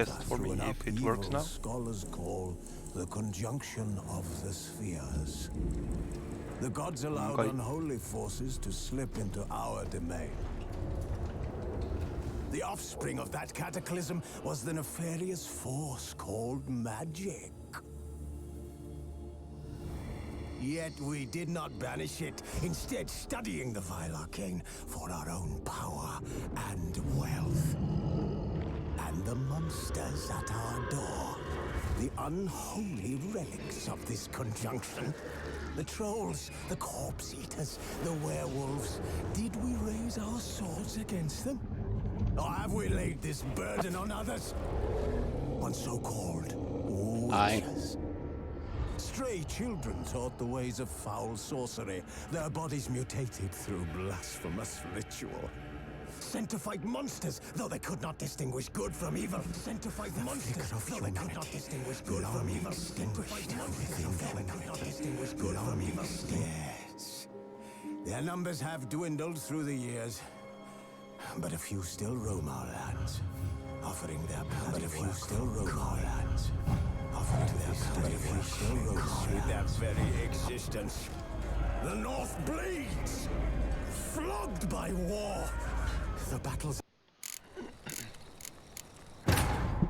test for me if it works now? Scholars call the conjunction of the spheres. The gods allowed Okay. unholy forces to slip into our domain. The offspring of that cataclysm was the nefarious force called magic. Yet we did not banish it, instead studying the vile arcane for our own power and wealth. And the monsters at our door, the unholy relics of this conjunction. The trolls, the corpse eaters, the werewolves. Did we raise our swords against them? Or have we laid this burden on others? On so-called witches? Stray children taught the ways of foul sorcery, their bodies mutated through blasphemous ritual. Sent to fight monsters, though they could not distinguish good from evil. Sent to fight monsters, though they could not distinguish good from evil. Sent to fight monsters, though they could not distinguish good from evil. Yes. Their numbers have dwindled through the years, but a few still roam our lands, offering their bloody But a few still roam our lands, offering their bloody through their very existence. The North bleeds, flogged by war. The battles.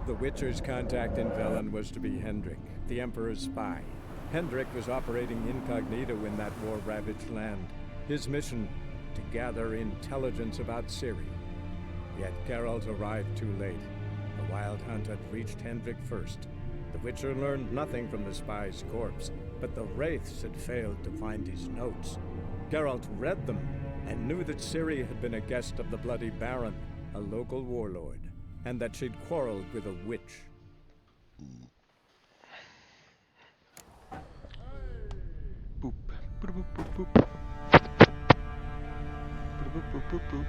The Witcher's contact in Velen was to be Hendrik, the Emperor's spy. Hendrik was operating incognito in that war-ravaged land. His mission, to gather intelligence about Ciri. Yet Geralt arrived too late. The Wild Hunt had reached Hendrik first. The Witcher learned nothing from the spy's corpse, but the Wraiths had failed to find his notes. Geralt read them and knew that Ciri had been a guest of the Bloody Baron, a local warlord, and that she'd quarreled with a witch. Boop. Boop, boop, boop, boop. Boop, boop, boop, boop.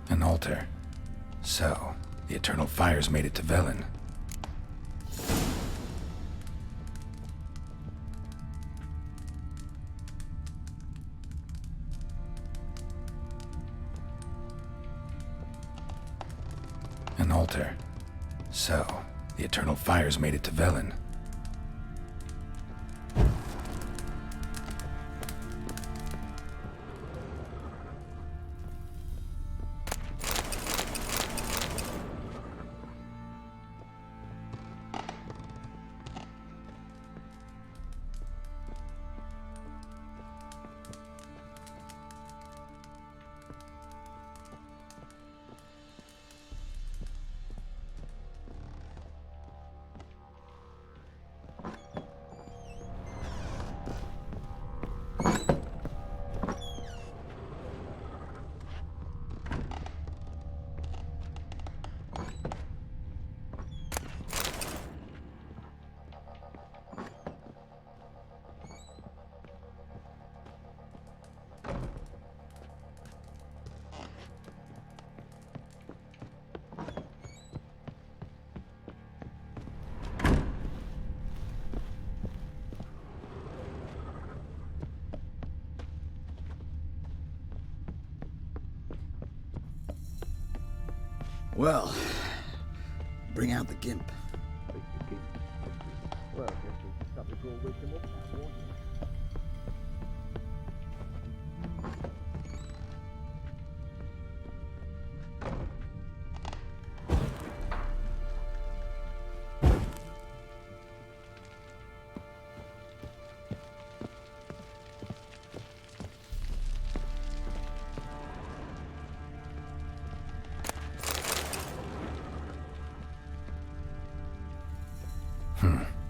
An altar. So, the Eternal Fires made it to Velen. An altar. So, the Eternal Fires made it to Velen. Well, bring out the gimp. Well, I guess we can stop before we wake him up now, won't we?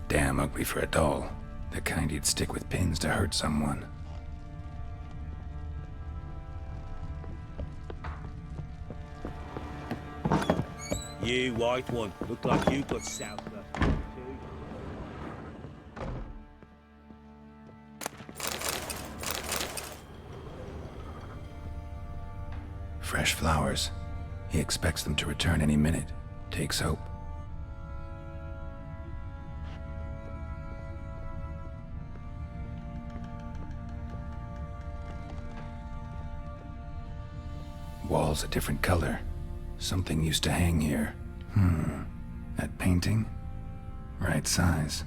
Damn ugly for a doll. The kind you'd stick with pins to hurt someone. You white one, look like you got south left too. Fresh flowers. He expects them to return any minute. Takes hope. Walls a different color. Something used to hang here. That painting? Right size.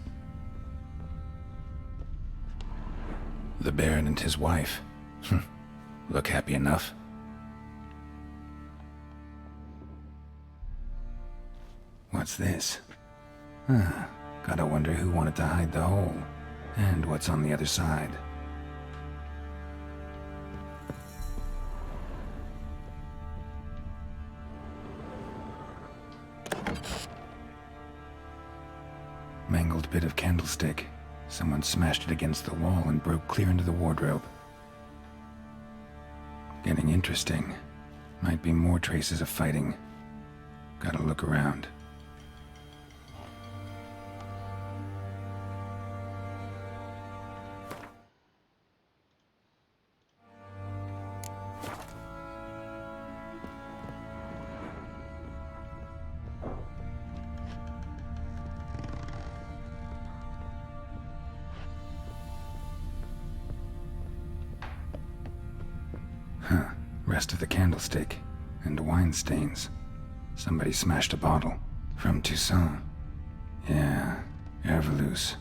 The Baron and his wife. Look happy enough. What's this? Gotta wonder who wanted to hide the hole. And what's on the other side. Mangled bit of candlestick. Someone smashed it against the wall and broke clear into the wardrobe. Getting interesting. Might be more traces of fighting. Gotta look around. Rest of the candlestick, and wine stains. Somebody smashed a bottle. From Toussaint. Yeah, Herveloos.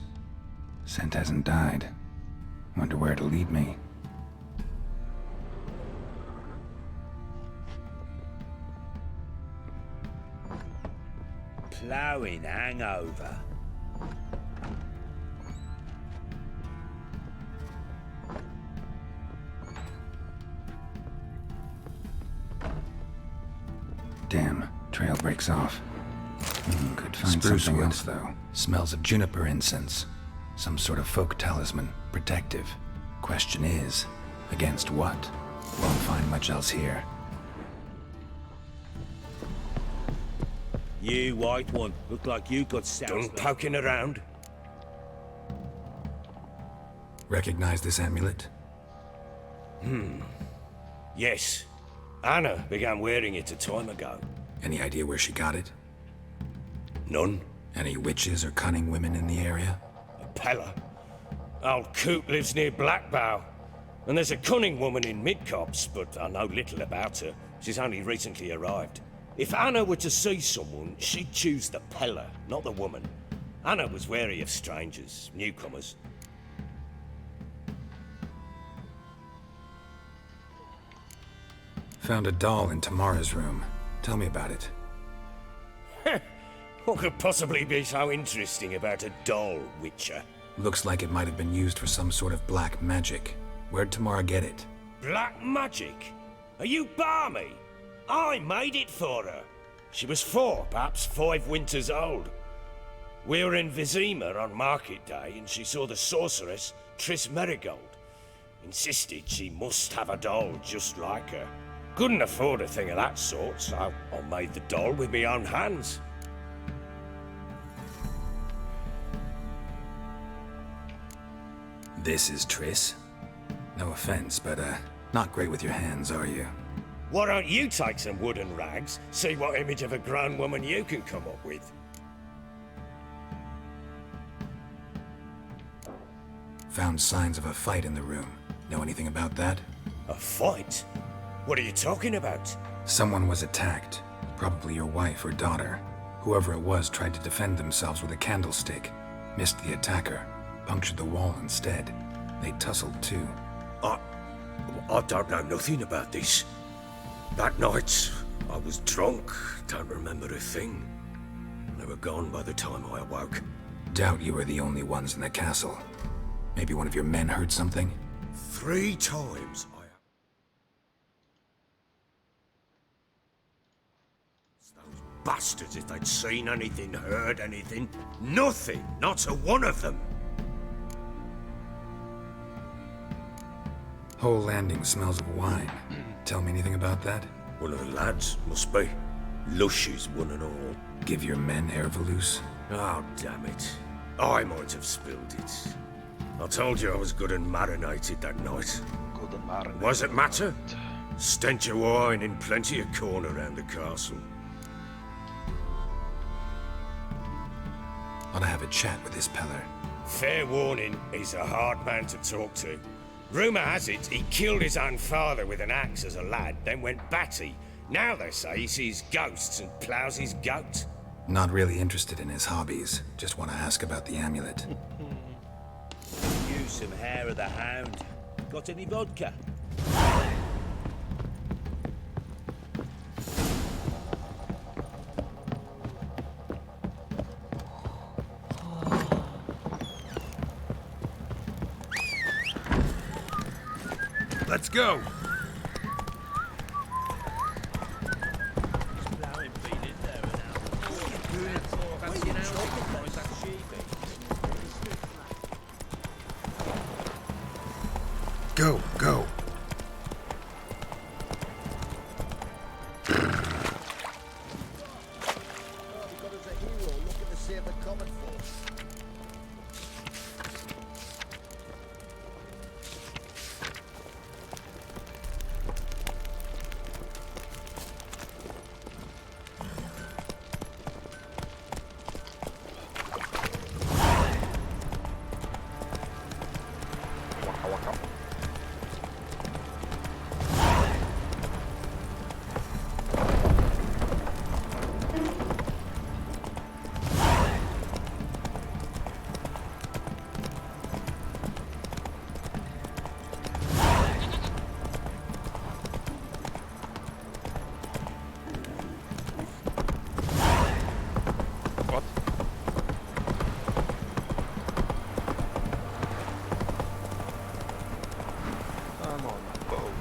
Scent hasn't died. Wonder where it'll lead me. Ploughing hangover. Damn, trail breaks off. Could find Spruce something wood. else, though. Smells of juniper incense. Some sort of folk talisman. Protective. Question is, against what? Won't find much else here. You white one, look like you got south Done left. poking around? Recognize this amulet? Yes. Anna began wearing it a time ago. Any idea where she got it? None. Any witches or cunning women in the area? Pella. Old Coot lives near Blackbow. And there's a cunning woman in Midcopse, but I know little about her. She's only recently arrived. If Anna were to see someone, she'd choose the Pella, not the woman. Anna was wary of strangers, newcomers. Found a doll in Tamara's room. Tell me about it. What could possibly be so interesting about a doll, Witcher? Looks like it might have been used for some sort of black magic. Where'd Tamara get it? Black magic? Are you balmy? I made it for her. She was 4, perhaps 5 winters old. We were in Vizima on market day and she saw the sorceress, Triss Merigold. Insisted she must have a doll just like her. Couldn't afford a thing of that sort, so I made the doll with my own hands. This is Triss. No offense, but not great with your hands, are you? Why don't you take some wooden rags, see what image of a grown woman you can come up with? Found signs of a fight in the room. Know anything about that? A fight? What are you talking about? Someone was attacked. Probably your wife or daughter. Whoever it was tried to defend themselves with a candlestick. Missed the attacker. Punctured the wall instead. They tussled too. I don't know nothing about this. That night, I was drunk, don't remember a thing. They were gone by the time I awoke. Doubt you were the only ones in the castle. Maybe one of your men heard something? 3 times bastards if they'd seen anything, heard anything. Nothing, not a one of them. Whole landing smells of wine. Tell me anything about that? One of the lads, must be. Lushes, one and all. Give your men Ervelus? Oh, damn it. I might have spilled it. I told you I was good and marinated that night. Good and marinated. Was it matter? Stench of wine in plenty of corn around the castle. Ought to have a chat with this Peller. Fair warning, he's a hard man to talk to. Rumour has it he killed his own father with an axe as a lad, then went batty. Now they say he sees ghosts and ploughs his goat. Not really interested in his hobbies. Just want to ask about the amulet. Use some hair of the hound. Got any vodka? Let's go! Go, go. Because as a hero looking to save the common folk. Waka waka. What? I'm on a boat.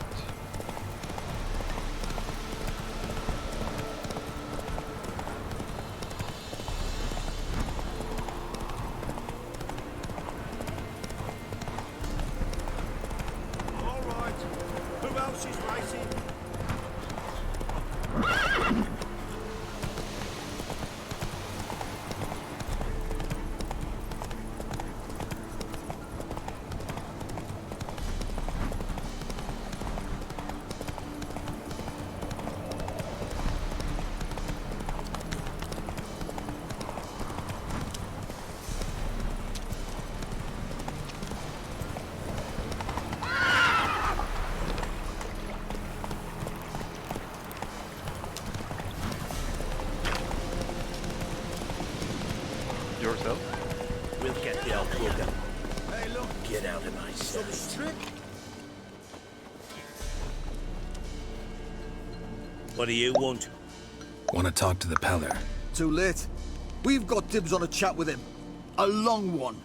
All right. Who else is racing? Yourself? We'll get the old bugger. Hey, look. Get out of my sight. What do you want? Want to talk to the Peller. Too late. We've got dibs on a chat with him. A long one.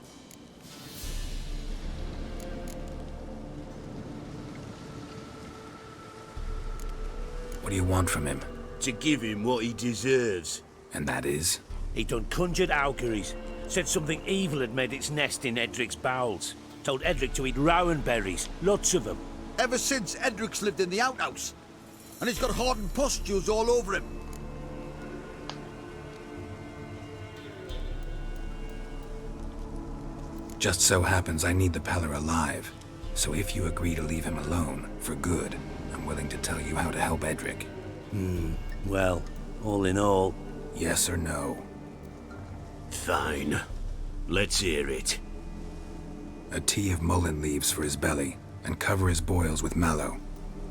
What do you want from him? To give him what he deserves. And that is? He done conjured auguries. Said something evil had made its nest in Edric's bowels. Told Edric to eat rowan berries. Lots of them. Ever since Edric's lived in the outhouse. And he's got hardened pustules all over him. Just so happens I need the Peller alive. So if you agree to leave him alone, for good, I'm willing to tell you how to help Edric. Well, all in all, Yes or no? fine. Let's hear it. A tea of mullein leaves for his belly, and cover his boils with mallow.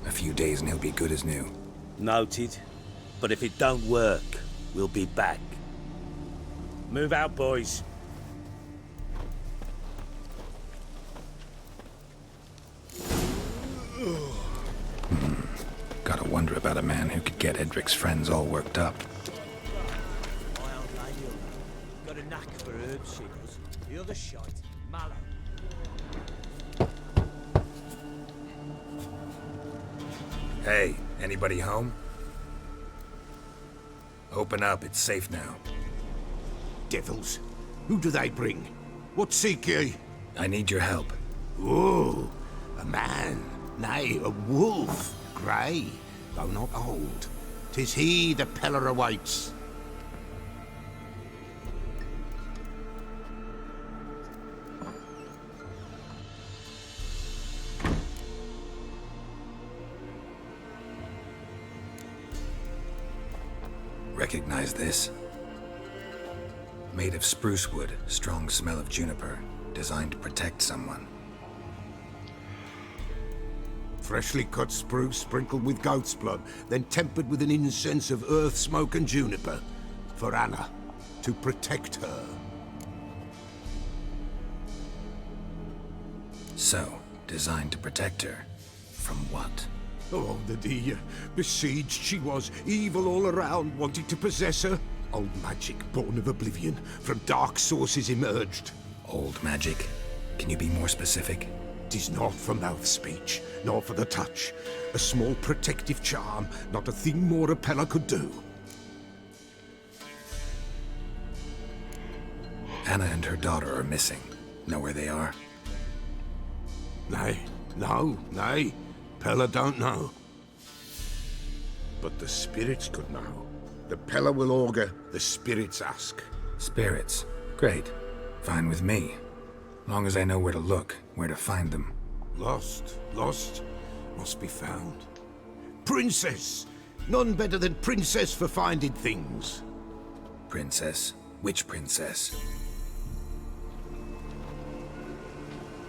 A few days and he'll be good as new. Noted. But if it don't work, we'll be back. Move out, boys. Gotta wonder about a man who could get Edric's friends all worked up. My old lady got a knack for herb shingles. The other shite, mallow. Hey, anybody home? Open up, it's safe now. Devils. Who do they bring? What seek ye? I need your help. Oh, a man. Nay, a wolf. Grey, though not old. 'Tis he the Peller awaits. Recognize this? Made of spruce wood, strong smell of juniper, designed to protect someone. Freshly cut spruce sprinkled with goat's blood, then tempered with an incense of earth, smoke and juniper. For Anna, to protect her. So, designed to protect her. From what? Oh, the dear. Besieged she was, evil all around, wanted to possess her. Old magic, born of oblivion, from dark sources emerged. Old magic? Can you be more specific? 'Tis not for mouth speech, nor for the touch. A small protective charm, not a thing more a Peller could do. Anna and her daughter are missing. Know where they are? Nay, nay. Peller don't know. But the spirits could know. The Peller will augur, the spirits ask. Spirits. Great. Fine with me. Long as I know where to look, where to find them. Lost, must be found. Princess! None better than Princess for finding things. Princess? Which princess?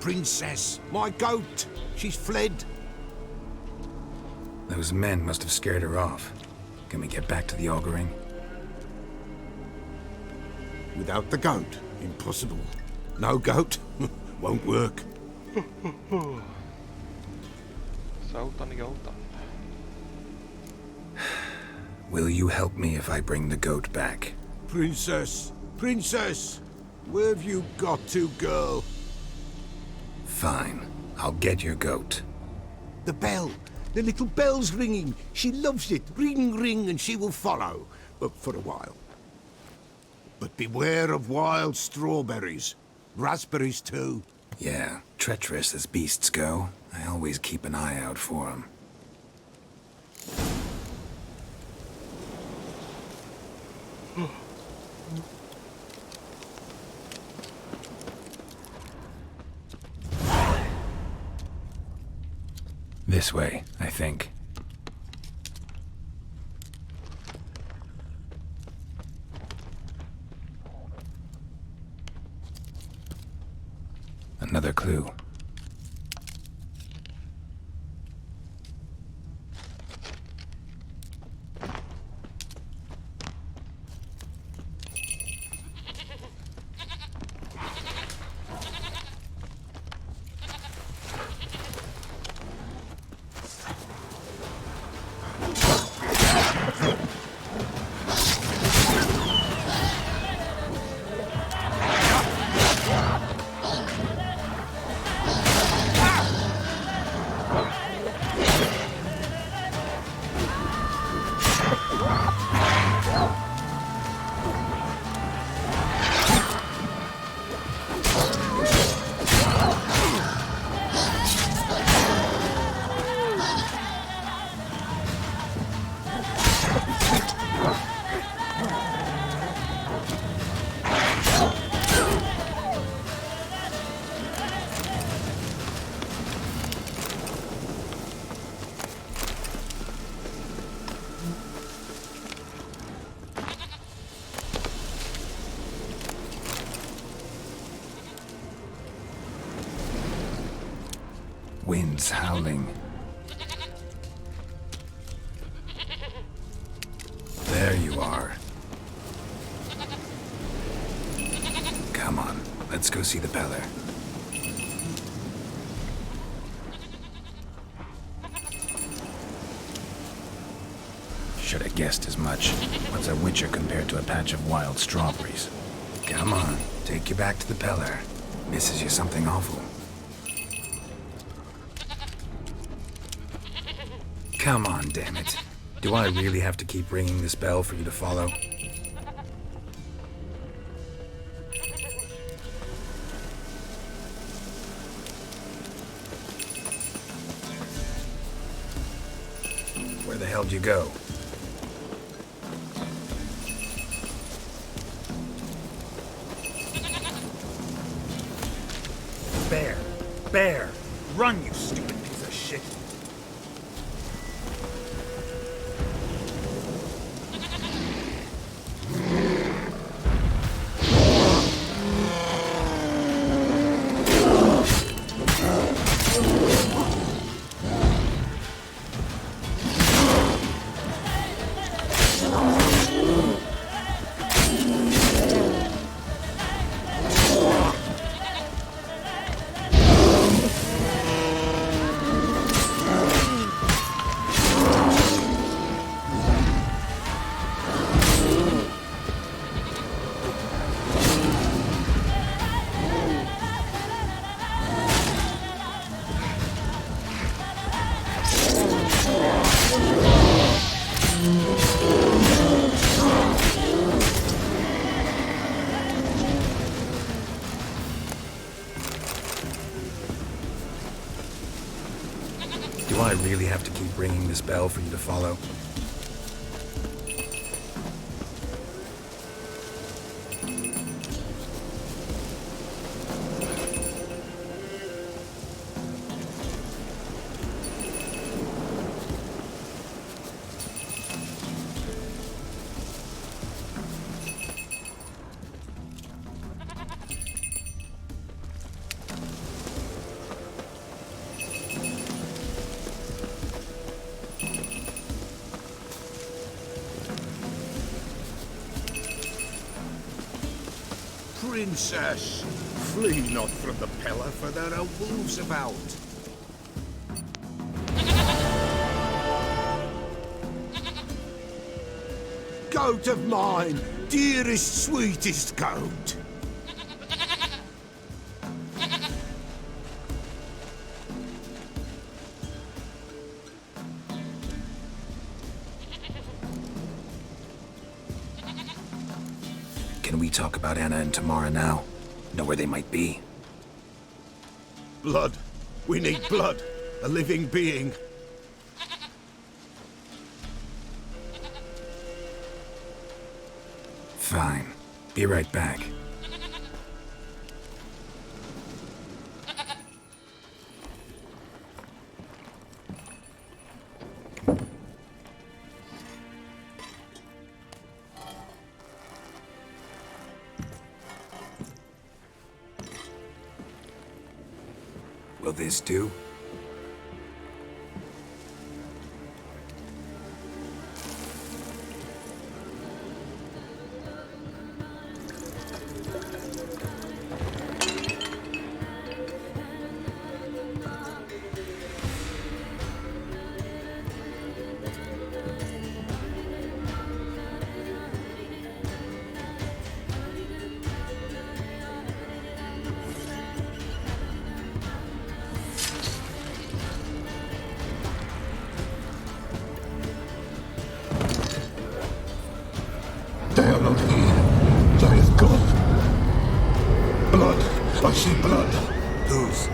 Princess, my goat! She's fled. Those men must have scared her off. Can we get back to the auguring? Without the goat, impossible. No goat, won't work. Sautan joutan. Will you help me if I bring the goat back? Princess, where have you got to, girl? Fine. I'll get your goat. The bell. The little bell's ringing. She loves it. Ring, ring, and she will follow. For a while. But beware of wild strawberries. Raspberries, too. Yeah, treacherous as beasts go. I always keep an eye out for them. This way, I think. Another clue. Winds howling. There you are. Come on, let's go see the Peller. Should have guessed as much. What's a witcher compared to a patch of wild strawberries? Come on, take you back to the Peller. Misses you something awful. Come on, damn it. Do I really have to keep ringing this bell for you to follow? Where the hell did you go? Bear! Bear! Run, you stupid piece of shit! Do I really have to keep ringing this bell for you to follow? Princess, flee not from the Pellar, for there are wolves about. Goat of mine, dearest, sweetest goat. Can we talk about Anna and Tamara now? Know where they might be? Blood. We need blood. A living being. Fine. Be right back. Will this do? They are not here. They have gone. Blood. I see blood. Whose?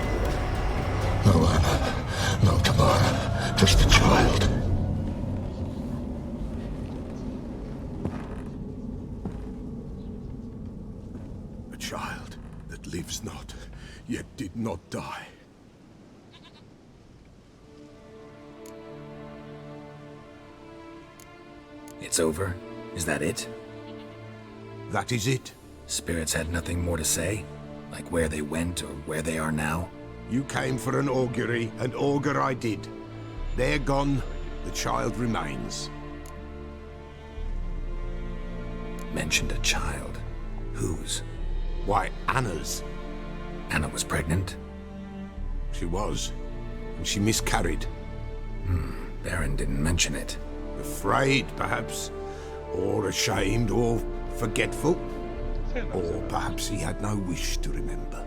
No Anna. No Tamara. Just a child. A child that lives not, yet did not die. It's over? Is that it? That is it. Spirits had nothing more to say? Like where they went or where they are now? You came for an augury, and augur I did. They're gone. The child remains. Mentioned a child. Whose? Why, Anna's. Anna was pregnant? She was. And she miscarried. Baron didn't mention it. Afraid, perhaps. Or ashamed, or forgetful. Or perhaps he had no wish to remember.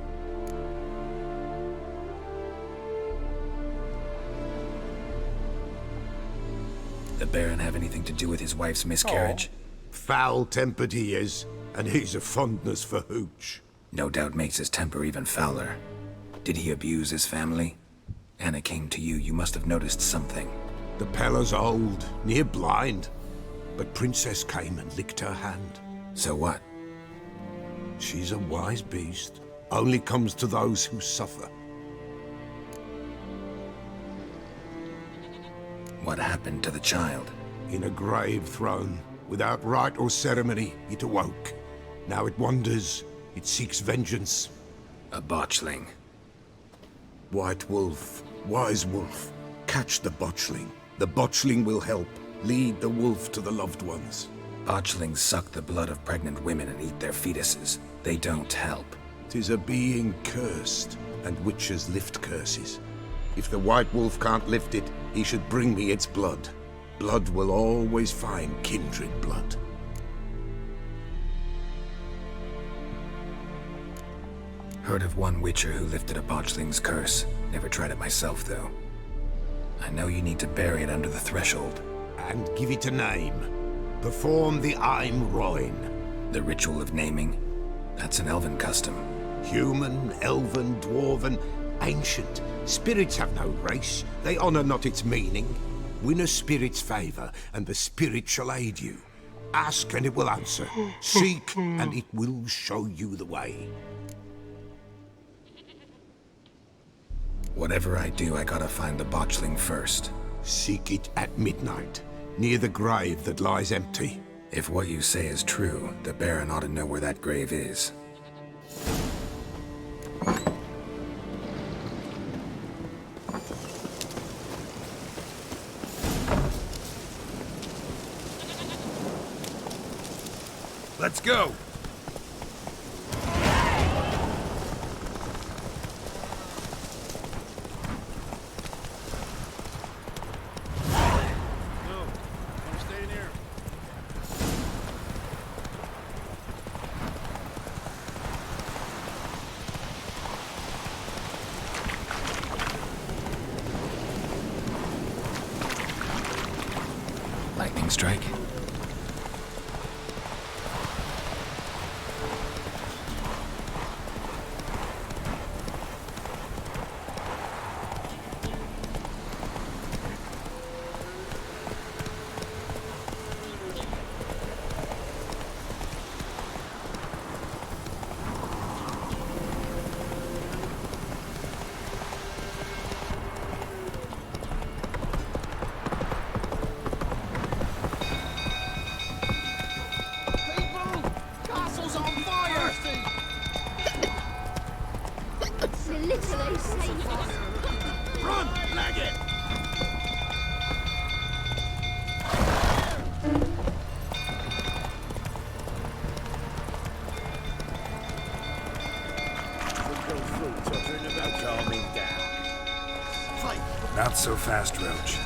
the Baron have anything to do with his wife's miscarriage? Foul-tempered he is, and he's a fondness for hooch. No doubt makes his temper even fouler. Did he abuse his family? Anna came to you, you must have noticed something. The Pella's old, near blind, but Princess came and licked her hand. So what? She's a wise beast. Only comes to those who suffer. What happened to the child? In a grave thrown, without rite or ceremony, it awoke. Now it wanders, it seeks vengeance. A botchling. White Wolf, wise wolf, catch the botchling. The botchling will help, lead the wolf to the loved ones. Botchlings suck the blood of pregnant women and eat their fetuses. They don't help. 'Tis a being cursed, and witches lift curses. If the White Wolf can't lift it, he should bring me its blood. Blood will always find kindred blood. Heard of one witcher who lifted a botchling's curse. Never tried it myself, though. I know you need to bury it under the threshold. And give it a name. Perform the Aim Roin. The ritual of naming? That's an elven custom. Human, elven, dwarven, ancient. Spirits have no race. They honor not its meaning. Win a spirit's favor, and the spirit shall aid you. Ask, and it will answer. Seek, and it will show you the way. Whatever I do, I gotta find the botchling first. Seek it at midnight, near the grave that lies empty. If what you say is true, the Baron ought to know where that grave is. Let's go! Lightning strike? Run, Laggett! Not so fast, Roach.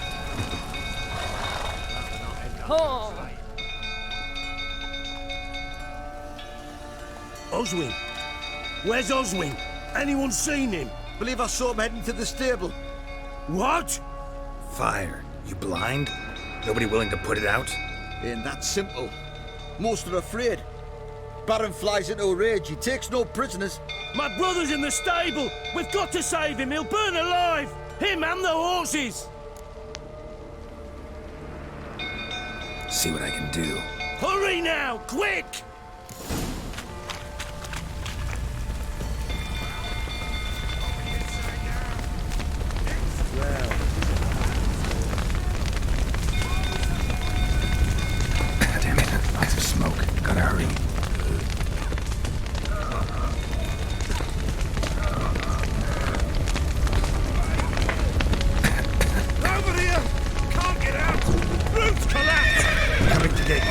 Oswin! Where's Oswin? Anyone seen him? Believe I saw him heading to the stable. What? Fire. You blind? Nobody willing to put it out? Ain't that simple. Most are afraid. Baron flies into a rage. He takes no prisoners. My brother's in the stable. We've got to save him. He'll burn alive. Him and the horses. See what I can do. Hurry now, quick! Damn it, lots of smoke. Gotta hurry. Over here! Can't get out! Roof's collapsed! Coming to gate.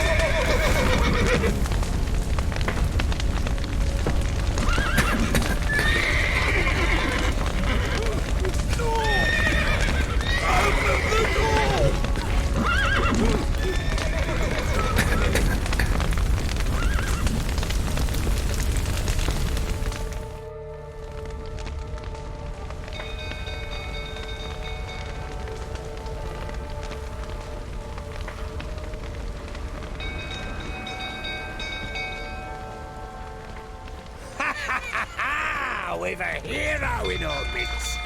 we've a hero in our midst.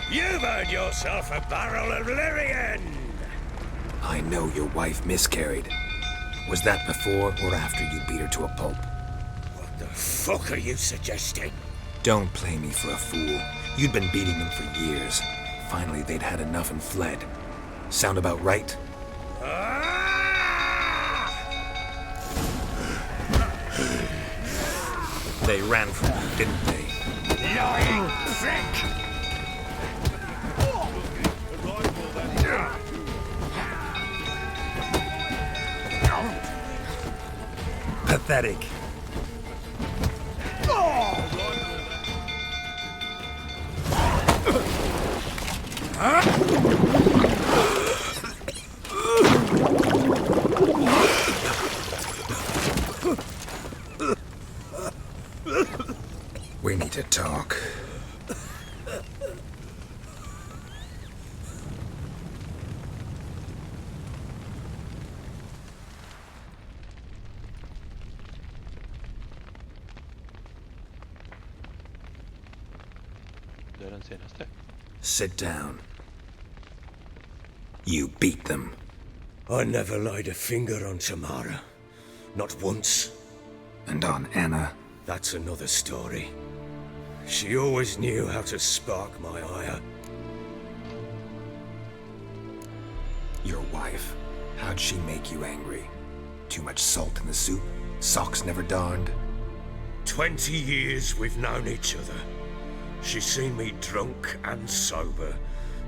You've earned yourself a barrel of Lyrian. I know your wife miscarried. Was that before or after you beat her to a pulp? What the fuck are you suggesting? Don't play me for a fool. You'd been beating them for years. Finally, they'd had enough and fled. Sound about right? They ran from you, didn't they? Lying prick! Pathetic. We need to talk. Det är den senaste. Sit down. You beat them. I never laid a finger on Tamara. Not once. And on Anna? That's another story. She always knew how to spark my ire. Your wife. How'd she make you angry? Too much salt in the soup? Socks never darned? 20 years we've known each other. She's seen me drunk and sober.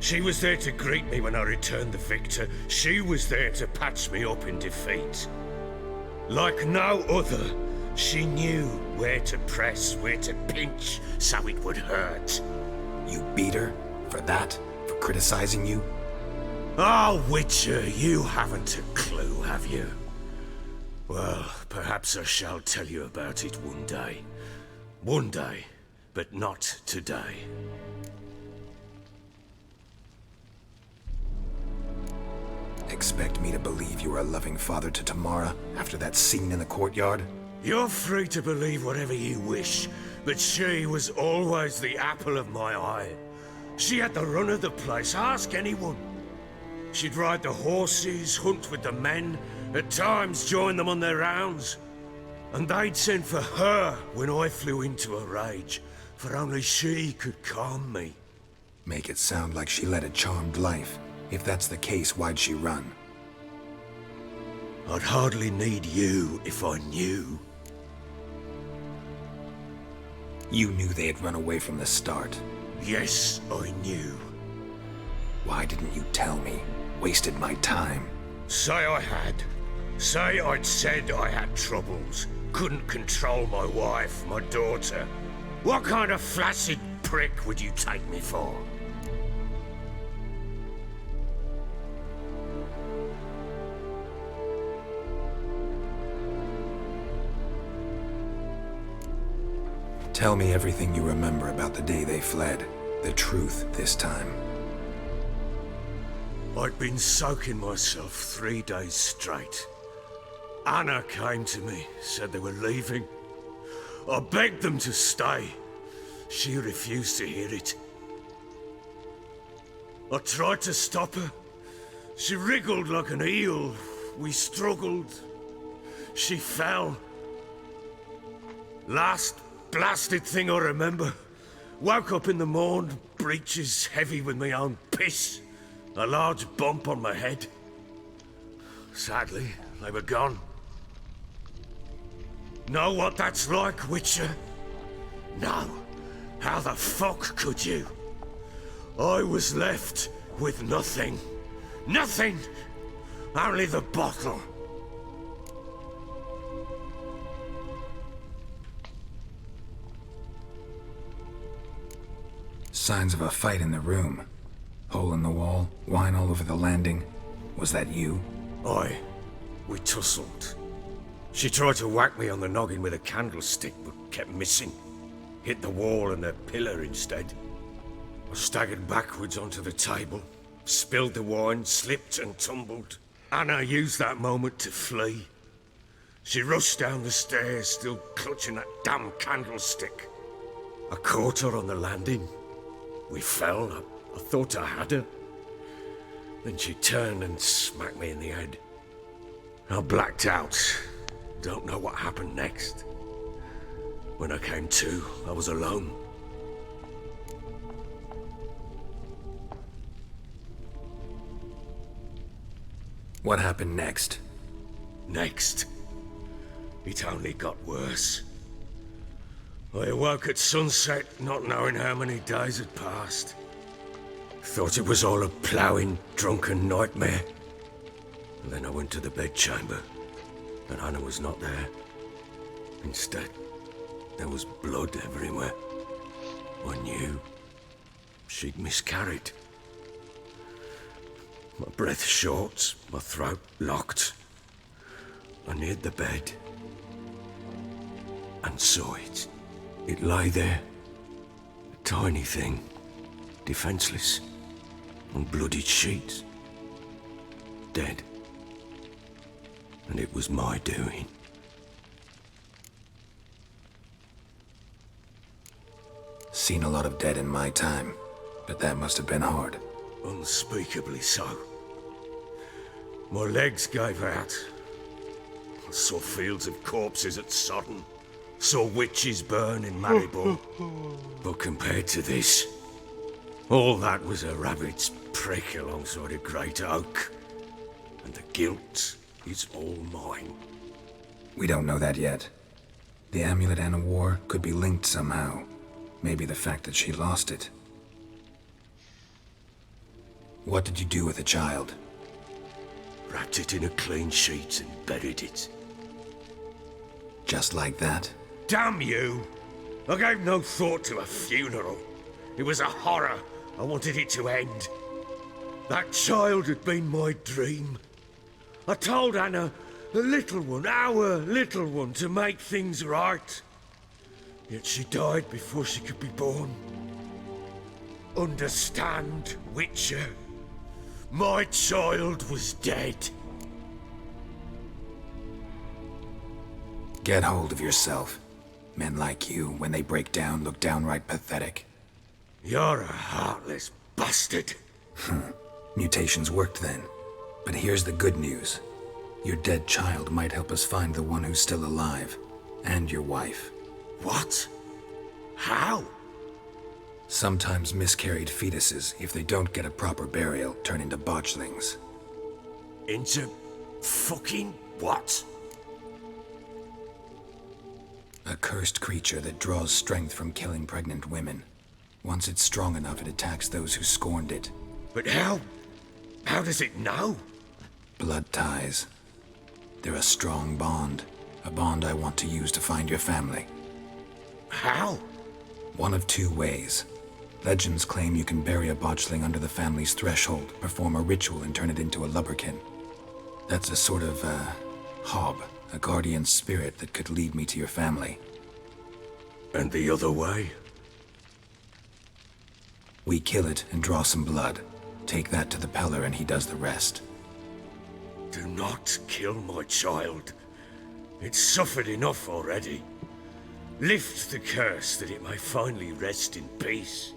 She was there to greet me when I returned the victor. She was there to patch me up in defeat. Like no other, she knew where to press, where to pinch, so it would hurt. You beat her? For that? For criticizing you? Oh, Witcher, you haven't a clue, have you? Well, perhaps I shall tell you about it one day. One day, but not today. Expect me to believe you were a loving father to Tamara after that scene in the courtyard? You're free to believe whatever you wish, but she was always the apple of my eye. She had the run of the place, ask anyone. She'd ride the horses, hunt with the men, at times join them on their rounds. And they'd send for her when I flew into a rage, for only she could calm me. Make it sound like she led a charmed life. If that's the case, why'd she run? I'd hardly need you if I knew. You knew they had run away from the start. Yes, I knew. Why didn't you tell me? Wasted my time. Say I had. Say I'd said I had troubles. Couldn't control my wife, my daughter. What kind of flaccid prick would you take me for? Tell me everything you remember about the day they fled. The truth this time. I'd been soaking myself 3 days straight. Anna came to me, said they were leaving. I begged them to stay. She refused to hear it. I tried to stop her. She wriggled like an eel. We struggled. She fell. Last blasted thing I remember. Woke up in the morn, breeches heavy with my own piss. A large bump on my head. Sadly, they were gone. Know what that's like, Witcher? No. How the fuck could you? I was left with nothing. Nothing! Only the bottle. Signs of a fight in the room. Hole in the wall, wine all over the landing. Was that you? Aye. We tussled. She tried to whack me on the noggin with a candlestick, but kept missing. Hit the wall and a pillar instead. I staggered backwards onto the table, spilled the wine, slipped and tumbled. Anna used that moment to flee. She rushed down the stairs, still clutching that damn candlestick. I caught her on the landing. We fell. I thought I had her. Then she turned and smacked me in the head. I blacked out. Don't know what happened next. When I came to, I was alone. What happened next? Next, it only got worse. I awoke at sunset, not knowing how many days had passed. Thought it was all a ploughing, drunken nightmare. And then I went to the bedchamber, and Anna was not there. Instead, there was blood everywhere. I knew she'd miscarried. My breath short, my throat locked. I neared the bed and saw it. It lay there, a tiny thing, defenseless, on bloodied sheets, dead. And it was my doing. Seen a lot of dead in my time, but that must have been hard. Unspeakably so. My legs gave out. I saw fields of corpses at Sodden. Saw witches burn in Maribor. But compared to this, all that was a rabbit's prick alongside a great oak. And the guilt is all mine. We don't know that yet. The amulet and a war could be linked somehow. Maybe the fact that she lost it. What did you do with the child? Wrapped it in a clean sheet and buried it. Just like that? Damn you! I gave no thought to a funeral. It was a horror. I wanted it to end. That child had been my dream. I told Anna, the little one, our little one, to make things right. Yet she died before she could be born. Understand, Witcher? My child was dead. Get hold of yourself. Men like you, when they break down, look downright pathetic. You're a heartless bastard. Mutations worked then. But here's the good news. Your dead child might help us find the one who's still alive. And your wife. What? How? Sometimes miscarried fetuses, if they don't get a proper burial, turn into botchlings. Into fucking what? A cursed creature that draws strength from killing pregnant women. Once it's strong enough, it attacks those who scorned it. But how? How does it know? Blood ties. They're a strong bond. A bond I want to use to find your family. How? One of two ways. Legends claim you can bury a botchling under the family's threshold, perform a ritual, and turn it into a lubberkin. That's a sort of, hob, a guardian spirit that could lead me to your family. And the other way? We kill it and draw some blood. Take that to the Peller and he does the rest. Do not kill my child. It's suffered enough already. Lift the curse that it may finally rest in peace.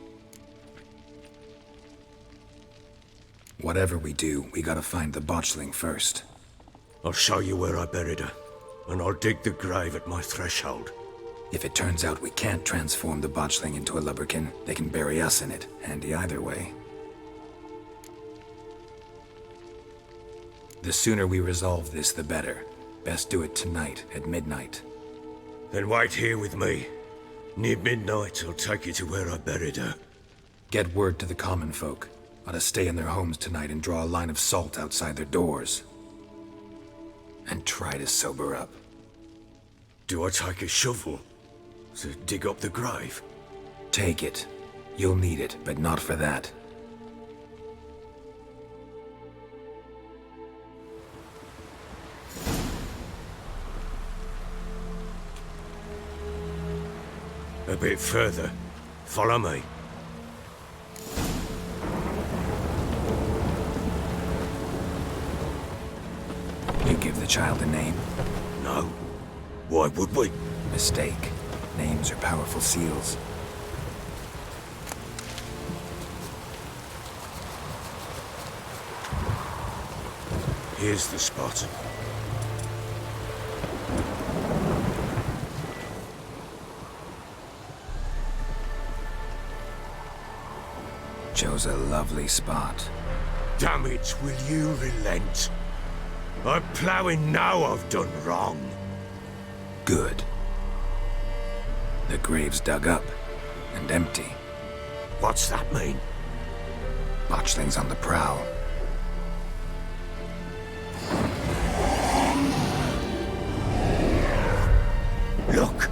Whatever we do, we gotta find the botchling first. I'll show you where I buried her, and I'll dig the grave at my threshold. If it turns out we can't transform the botchling into a lubberkin, they can bury us in it. Handy either way. The sooner we resolve this, the better. Best do it tonight, at midnight. Then wait here with me. Near midnight, I'll take you to where I buried her. Get word to the common folk. Ought to stay in their homes tonight and draw a line of salt outside their doors. And try to sober up. Do I take a shovel to dig up the grave? Take it. You'll need it, but not for that. A bit further. Follow me. You give the child a name? No. Why would we? Mistake. Names are powerful seals. Here's the spot. Chose a lovely spot. Damn it, will you relent? I'm ploughing now I've done wrong. Good. The grave's dug up and empty. What's that mean? Botchling's on the prowl. Look!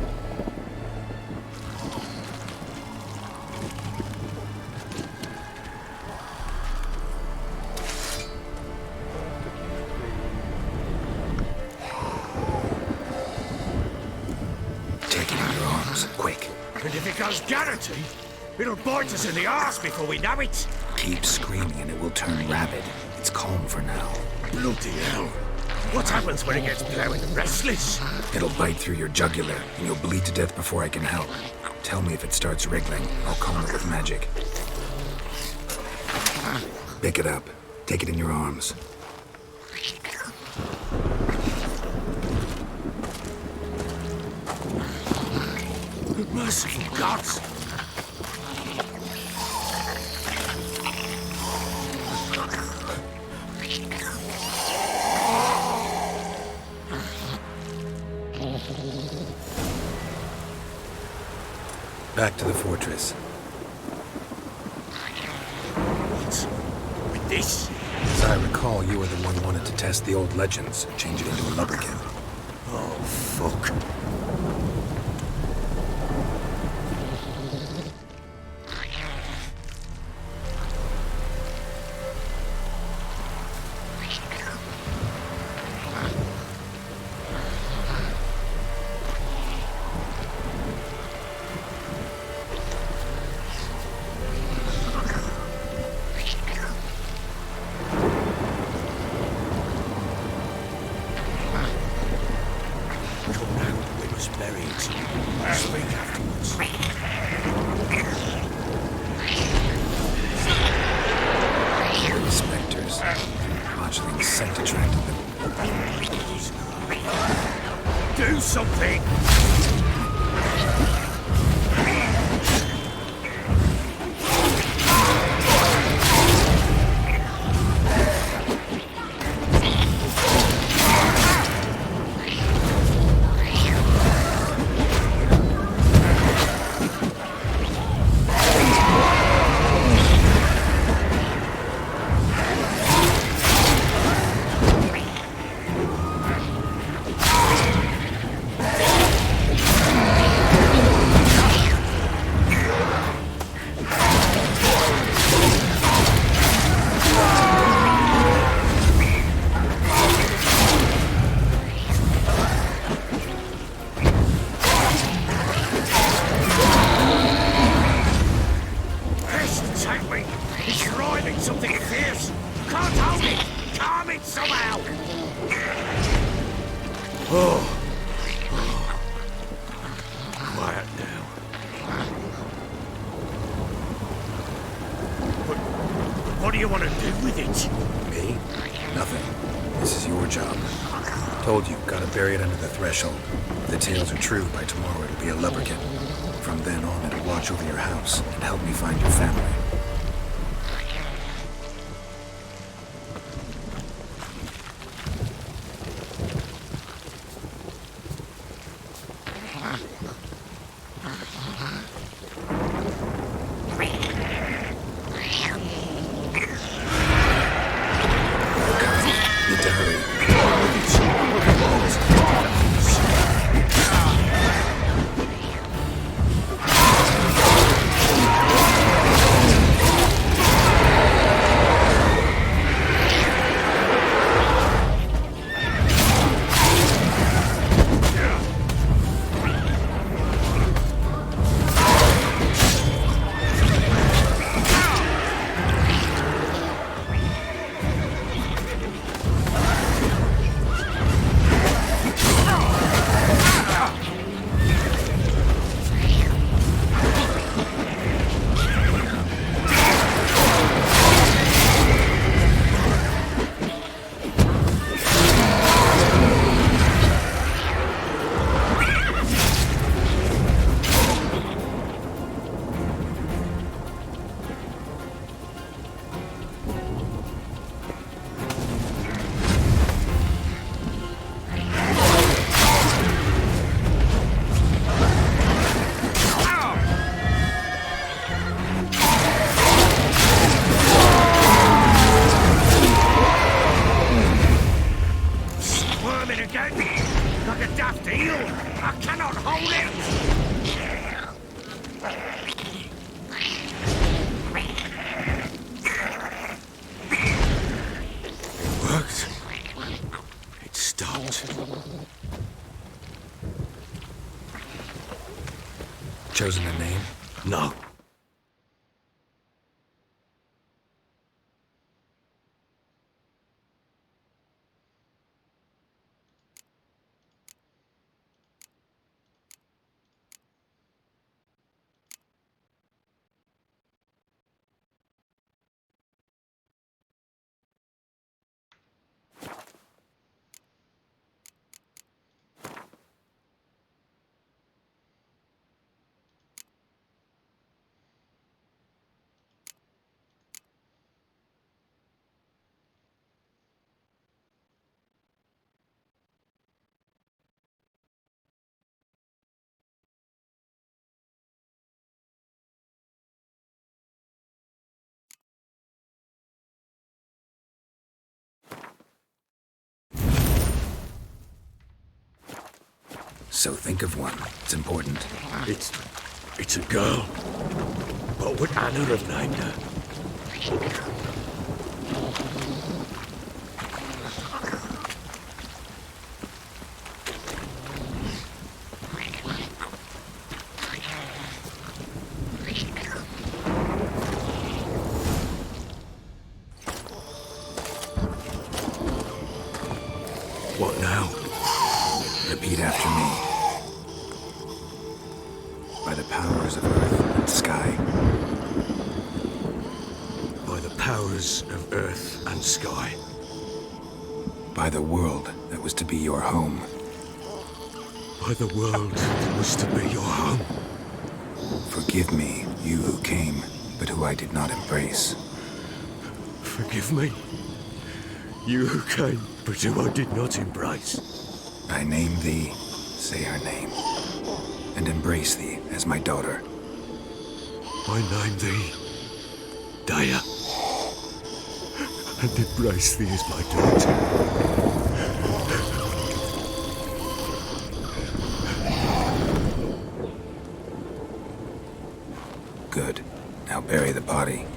Take it in your arms, quick. And if it goes guaranteed, it'll bite us in the arse before we know it. Keep screaming and it will turn rabid. It's calm for now. Bloody hell. What happens when it gets plowing restless? It'll bite through your jugular, and you'll bleed to death before I can help. Tell me if it starts wriggling. I'll calm it with magic. Pick it up. Take it in your arms. Merciful gods! Back to the fortress. What? With this? As I recall, you were the one who wanted to test the old legends, change it into a lubberkin. Oh, fuck. Do something! Quiet now. But what do you want to do with it? Me? Nothing. This is your job. Told you, gotta bury it under the threshold. If the tales are true, by tomorrow it'll be a lubberkin. From then on, it'll watch over your house and help me find your family. Need to hurry. like a daft eel. I cannot hold it. It worked. It stopped. Chosen a name? No. So think of one. It's important. It's a girl. What would Anna have named her? What now? Repeat after me. By the powers of earth and sky. By the powers of earth and sky. By the world that was to be your home. By the world that was to be your home. Forgive me, you who came, but who I did not embrace. Forgive me. You who came, but who I did not embrace. I name thee, say her name, and embrace thee as my daughter. I name thee Daya, and embrace thee as my daughter. Good. Now bury the body.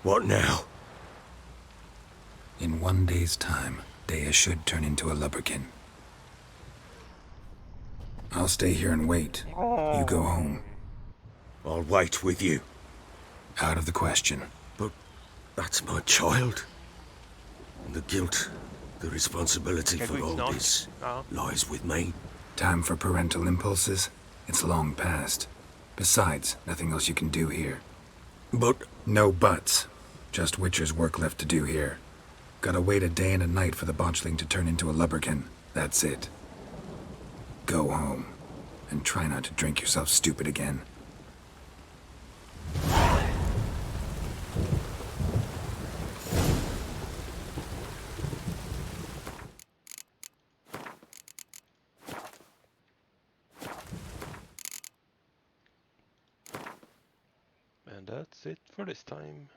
What now? In 1 day's time, Daya should turn into a lubberkin. I'll stay here and wait. You go home. I'll wait with you. Out of the question. But that's my child. And the guilt, the responsibility for all this lies with me. Time for parental impulses? It's long past. Besides, nothing else you can do here. But... No buts. Just Witcher's work left to do here. Gotta wait a day and a night for the botchling to turn into a lubberkin. That's it. Go home. And try not to drink yourself stupid again. And that's it for this time.